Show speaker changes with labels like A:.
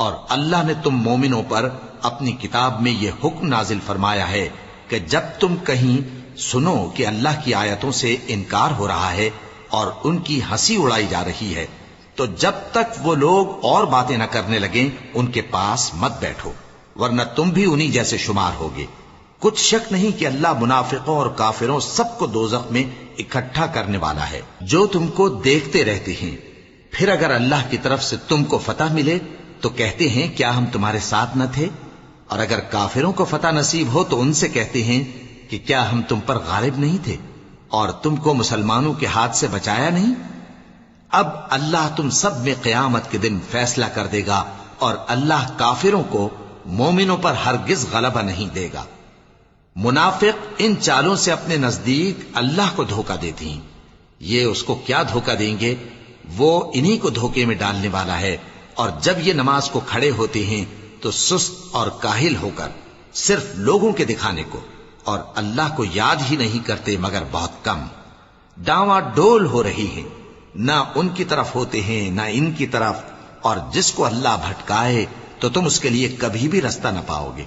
A: اور اللہ نے تم مومنوں پر اپنی کتاب میں یہ حکم نازل فرمایا ہے کہ جب تم کہیں سنو کہ اللہ کی آیتوں سے انکار ہو رہا ہے اور ان کی ہنسی اڑائی جا رہی ہے تو جب تک وہ لوگ اور باتیں نہ کرنے لگیں ان کے پاس مت بیٹھو، ورنہ تم بھی انہی جیسے شمار ہوگے۔ کچھ شک نہیں کہ اللہ منافقوں اور کافروں سب کو دوزخ میں اکٹھا کرنے والا ہے جو تم کو دیکھتے رہتے ہیں۔ پھر اگر اللہ کی طرف سے تم کو فتح ملے تو کہتے ہیں کیا ہم تمہارے ساتھ نہ تھے، اور اگر کافروں کو فتح نصیب ہو تو ان سے کہتے ہیں کہ کیا ہم تم پر غالب نہیں تھے اور تم کو مسلمانوں کے ہاتھ سے بچایا نہیں۔ اب اللہ تم سب میں قیامت کے دن فیصلہ کر دے گا، اور اللہ کافروں کو مومنوں پر ہرگز غلبہ نہیں دے گا۔ منافق ان چالوں سے اپنے نزدیک اللہ کو دھوکہ دیتی ہیں، یہ اس کو کیا دھوکہ دیں گے، وہ انہی کو دھوکے میں ڈالنے والا ہے۔ اور جب یہ نماز کو کھڑے ہوتے ہیں تو سست اور کاہل ہو کر صرف لوگوں کے دکھانے کو، اور اللہ کو یاد ہی نہیں کرتے مگر بہت کم۔ ڈاواں ڈول ہو رہی ہیں، نہ ان کی طرف ہوتے ہیں نہ ان کی طرف، اور جس کو اللہ بھٹکائے تو تم اس کے لیے کبھی بھی رستہ نہ پاؤ گے۔